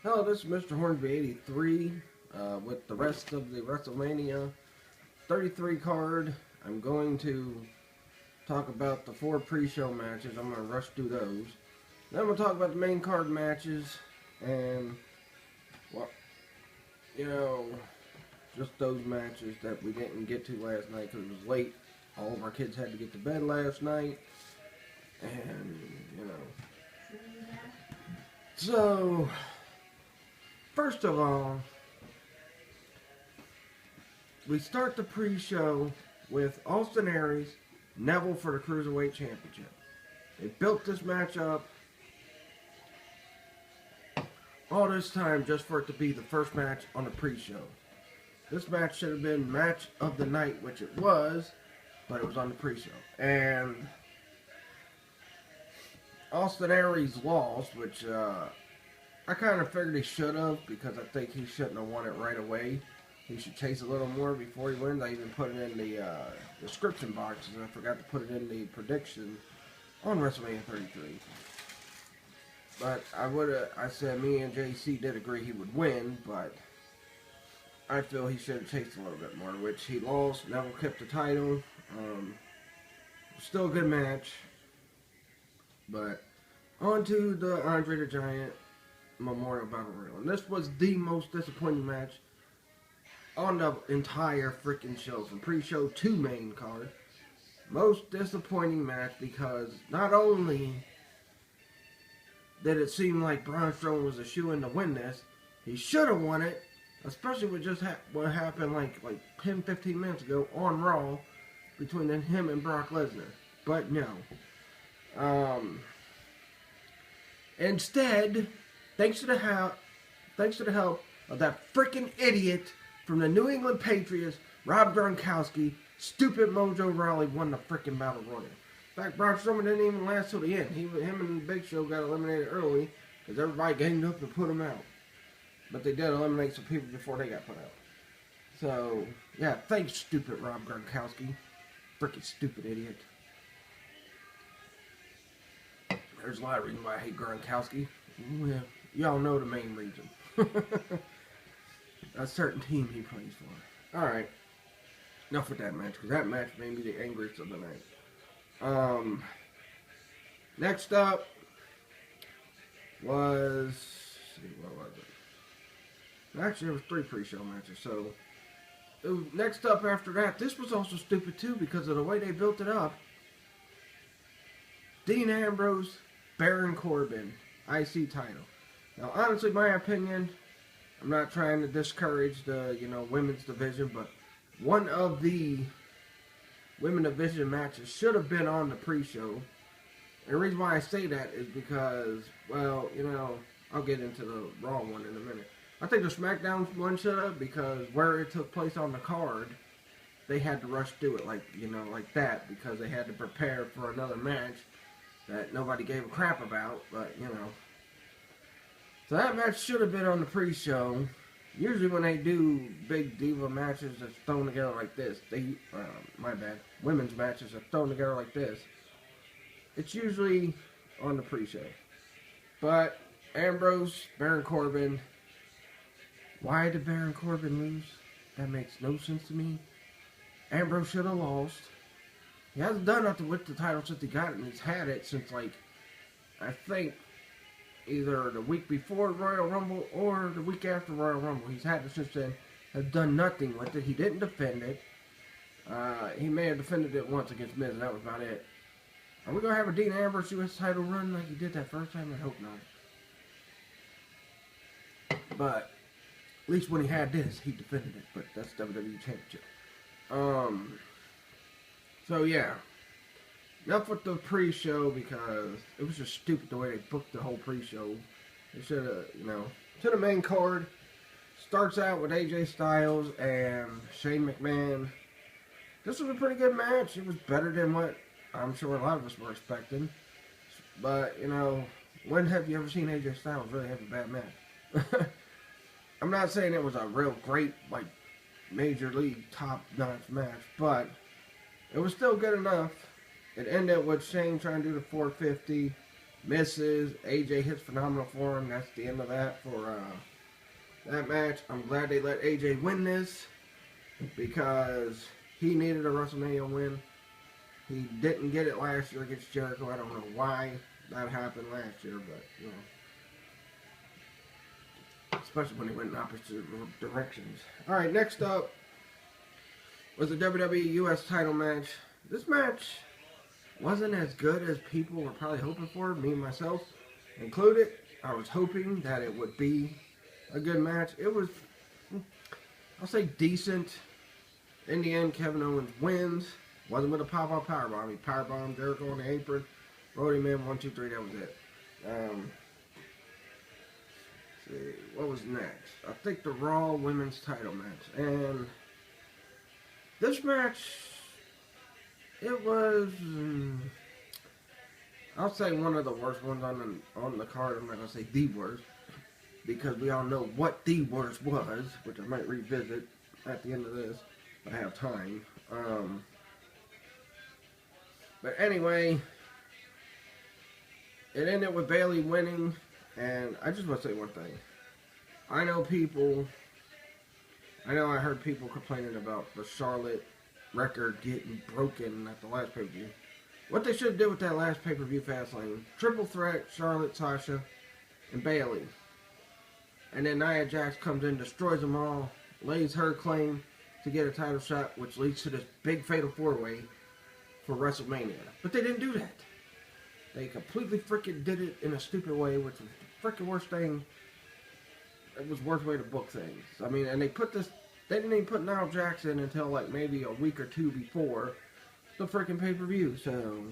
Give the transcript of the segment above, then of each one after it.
Hello, this is Mr. Hornsby 83 with the rest of the WrestleMania 33 card. I'm going to talk about the 4 pre-show matches. I'm going to rush through those. Then I'm going to talk about the main card matches and, well, you know, just those matches that we didn't get to last night because it was late. All of our kids had to get to bed last night. And, you know. So, first of all, we start the pre-show with Austin Aries, Neville for the Cruiserweight Championship. They built this match up all this time just for it to be the first match on the pre-show. This match should have been match of the night, which it was, but it was on the pre-show. And Austin Aries lost, which I kind of figured he should have, because I think he shouldn't have won it right away. He should chase a little more before he wins. I even put it in the description boxes. I forgot to put it in the prediction on WrestleMania 33. But I said me and JC did agree he would win, but I feel he should have chased a little bit more, which he lost. Neville kept the title. Still a good match. But on to the Andre the Giant Memorial Battle Royal. And this was the most disappointing match on the entire freaking show, from pre-show to main card. Most disappointing match because not only did it seem like Braun Strowman was a shoo-in to win this, he should have won it, especially with just what happened like 10-15 minutes ago on Raw between him and Brock Lesnar. But no. Instead, thanks to the help of that freaking idiot from the New England Patriots, Rob Gronkowski, stupid Mojo Rawley won the freaking Battle Royal. In fact, Braun Strowman didn't even last till the end. Him and Big Show got eliminated early because everybody ganged up and put him out. But they did eliminate some people before they got put out. So, yeah, thanks, stupid Rob Gronkowski. Freaking stupid idiot. There's a lot of reasons why I hate Gronkowski. Yeah, y'all know the main reason. A certain team he plays for. Alright. Enough with that match, because that match made me the angriest of the night. Next up was... what was it? Actually, there was 3 pre-show matches, so... next up after that, this was also stupid too, because of the way they built it up. Dean Ambrose, Baron Corbin, IC title. Now, honestly, my opinion, I'm not trying to discourage the, women's division, but one of the women division matches should have been on the pre-show. And the reason why I say that is because, well, I'll get into the Raw one in a minute. I think the SmackDown one should have, because where it took place on the card, they had to rush through it like that, because they had to prepare for another match that nobody gave a crap about, but, So that match should have been on the pre-show. Usually when they do big diva matches that's thrown together like this, women's matches are thrown together like this, it's usually on the pre-show. But Ambrose, Baron Corbin, why did Baron Corbin lose? That makes no sense to me. Ambrose should have lost. He hasn't done nothing with the title since he got it, and he's had it since, I think, either the week before Royal Rumble or the week after Royal Rumble. He's had it since then, has done nothing with it. He didn't defend it. He may have defended it once against Miz, and that was about it. Are we going to have a Dean Ambrose US title run like he did that first time? I hope not. But, at least when he had this, he defended it. But that's WWE Championship. So, yeah. Enough with the pre-show, because it was just stupid the way they booked the whole pre-show. They should have, to the main card. Starts out with AJ Styles and Shane McMahon. This was a pretty good match. It was better than what I'm sure a lot of us were expecting. But, when have you ever seen AJ Styles really have a bad match? I'm not saying it was a real great, major league top-notch match, but it was still good enough. It ended with Shane trying to do the 450, misses. AJ hits phenomenal for him. That's the end of that for that match. I'm glad they let AJ win this because he needed a WrestleMania win. He didn't get it last year against Jericho. I don't know why that happened last year, but, you know. Especially when he went in opposite directions. Alright, next up was the WWE US title match. This match wasn't as good as people were probably hoping for, me and myself included. I was hoping that it would be a good match. It was, I'll say, decent. In the end, Kevin Owens wins. Wasn't with a pop-up powerbomb. He powerbombed Jericho on the apron. Rode him in, 1, 2, 3, that was it. See, what was next? I think the Raw Women's title match. And this match, it was, I'll say one of the worst ones on the card. I'm not going to say the worst, because we all know what the worst was, which I might revisit at the end of this if I have time. But anyway, it ended with Bayley winning, and I just want to say one thing. I know I heard people complaining about the Charlotte record getting broken at the last pay-per-view. What they should do with that last pay-per-view Fastlane, triple threat, Charlotte, Sasha, and Bayley. And then Nia Jax comes in, destroys them all, lays her claim to get a title shot, which leads to this big fatal four-way for WrestleMania. But they didn't do that. They completely freaking did it in a stupid way, which was the freaking worst thing. It was the worst way to book things. I mean, and they didn't even put Nia Jax in until like maybe a week or two before the freaking pay-per-view, so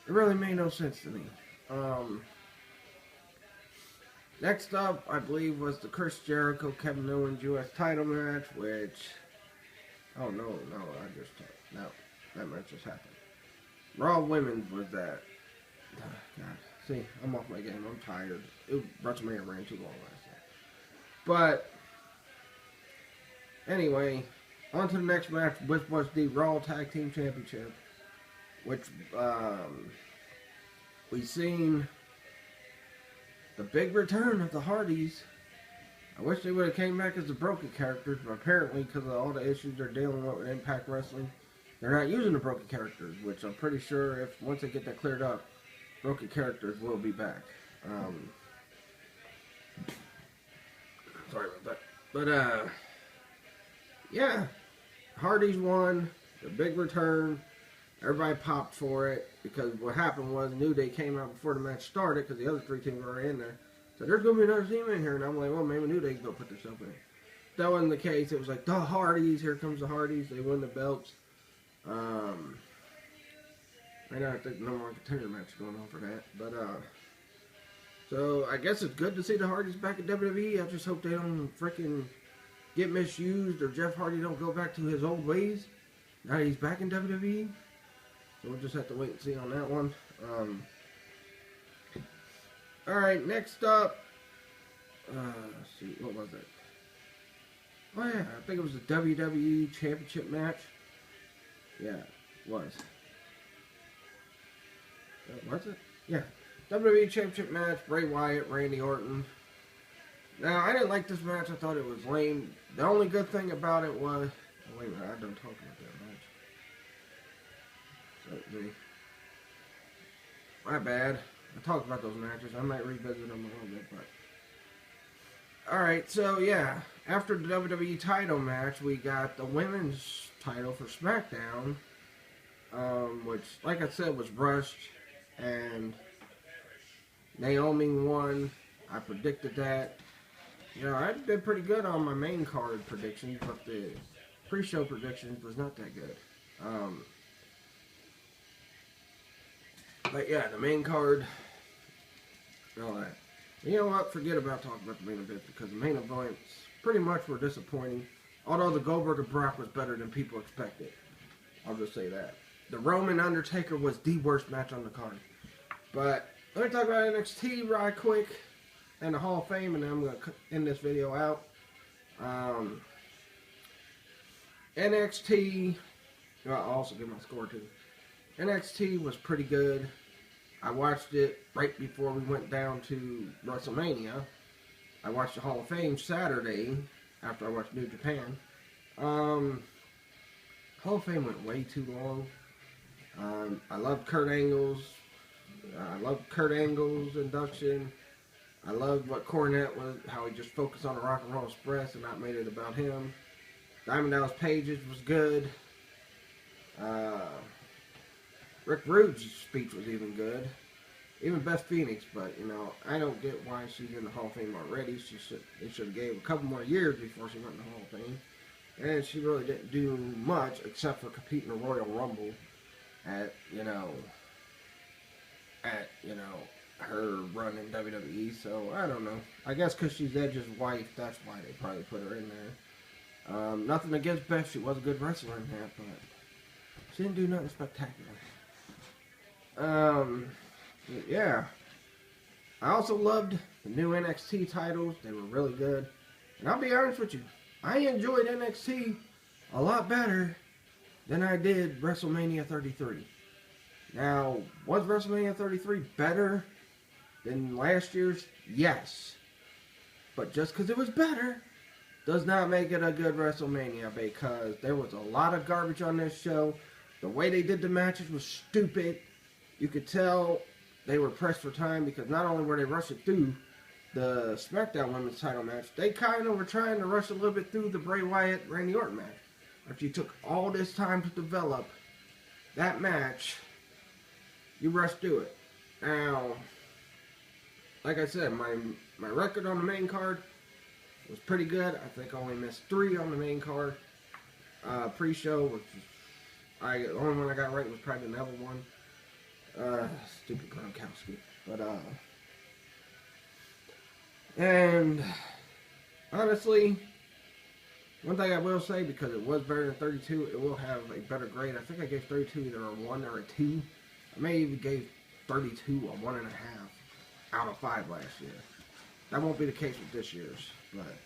it really made no sense to me. Next up, I believe, was the Chris Jericho Kevin Owens US title match, which, oh no, that match just happened. Raw Women's was that. Oh, God, see, I'm off my game. I'm tired. WrestleMania ran too long last night. But anyway, on to the next match, which was the Raw Tag Team Championship, which we seen the big return of the Hardys. I wish they would have came back as the broken characters, but apparently because of all the issues they're dealing with Impact Wrestling, they're not using the broken characters, which I'm pretty sure if once they get that cleared up, broken characters will be back. Sorry about that. But yeah, Hardys won, the big return. Everybody popped for it because what happened was New Day came out before the match started because the other three teams were in there. So there's going to be another team in here. And I'm like, well, maybe New Day's going to put themselves in. That wasn't the case. It was like, the Hardys, here comes the Hardys. They won the belts. Right now I think no more contender match going on for that. But, so I guess it's good to see the Hardys back at WWE. I just hope they don't freaking get misused or Jeff Hardy don't go back to his old ways. Now he's back in WWE. So we'll just have to wait and see on that one. Alright, next up. Let's see, what was it? Oh yeah, I think it was the WWE Championship match. Yeah, it was. Was it? Yeah. WWE Championship match, Bray Wyatt, Randy Orton. Now, I didn't like this match. I thought it was lame. The only good thing about it was... Oh, wait a minute, I done talk about that match. So, my bad. I talked about those matches. I might revisit them a little bit, but... Alright, so yeah. After the WWE title match, we got the women's title for SmackDown. Which, like I said, was rushed. And Naomi won. I predicted that. You know, I did pretty good on my main card predictions, but the pre-show predictions was not that good. But yeah, the main card, all that. You know what? Forget about talking about the main event because the main events pretty much were disappointing. Although the Goldberg and Brock was better than people expected. I'll just say that. The Roman Undertaker was the worst match on the card. But let me talk about NXT right quick and the Hall of Fame, and then I'm going to end this video out. NXT, I'll also give my score too. NXT was pretty good. I watched it right before we went down to WrestleMania. I watched the Hall of Fame Saturday after I watched New Japan. Hall of Fame went way too long. I love Kurt Angle's. I love Kurt Angle's induction. I loved what Cornette was, how he just focused on the Rock and Roll Express and not made it about him. Diamond Dallas Page's was good. Rick Rude's speech was even good. Even Beth Phoenix, but you know, I don't get why she's in the Hall of Fame already. They should have gave a couple more years before she went in the Hall of Fame. And she really didn't do much except for competing in the Royal Rumble at her run in WWE. So I don't know. I guess because she's Edge's wife, that's why they probably put her in there. Nothing against Beth, she was a good wrestler in that, but she didn't do nothing spectacular. Yeah. I also loved the new NXT titles. They were really good. And I'll be honest with you, I enjoyed NXT a lot better than I did WrestleMania 33. Now, was WrestleMania 33 better than last year's? Yes. But just because it was better does not make it a good WrestleMania, because there was a lot of garbage on this show. The way they did the matches was stupid. You could tell they were pressed for time, because not only were they rushing through the SmackDown Women's title match, they kind of were trying to rush a little bit through the Bray Wyatt-Randy Orton match. If you took all this time to develop that match, you rushed through it. Now, like I said, my record on the main card was pretty good. I think I only missed 3 on the main card. Pre-show, which was, the only one I got right was probably the Neville one. Stupid Gronkowski. But, and honestly, one thing I will say, because it was better than 32, it will have a better grade. I think I gave 32 either a 1 or a 2. I may even gave 32 a 1.5 out of 5 last year. That won't be the case with this year's. But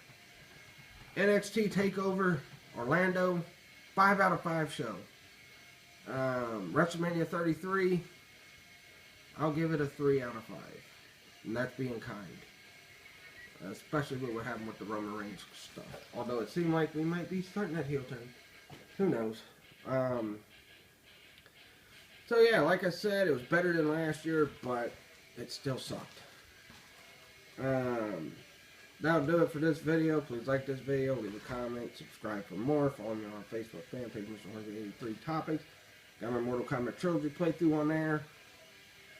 NXT TakeOver Orlando, 5 out of 5 show. WrestleMania 33, I'll give it a 3 out of 5. And that's being kind. Especially with what happened with the Roman Reigns stuff. Although it seemed like we might be starting that heel turn. Who knows? So yeah, like I said, it was better than last year, but it still sucked. That'll do it for this video. Please like this video, leave a comment, subscribe for more. Follow me on Facebook fan page, Mr. 183 Topics. Got my Mortal Kombat Trilogy playthrough on there.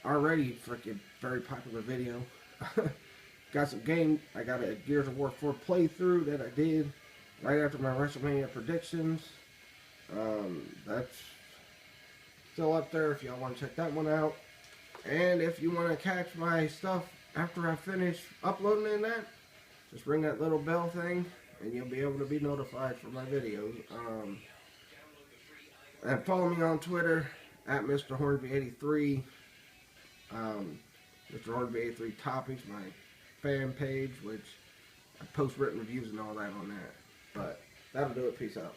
Already freaking very popular video. Got some game. I got a Gears of War 4 playthrough that I did right after my WrestleMania predictions. That's still up there if y'all want to check that one out. And if you want to catch my stuff after I finish uploading in that, just ring that little bell thing and you'll be able to be notified for my videos. And follow me on Twitter at Mr. Hornsby83. Mr. Hornsby83 Topics, my fan page, which I post written reviews and all that on that. But that'll do it. Peace out.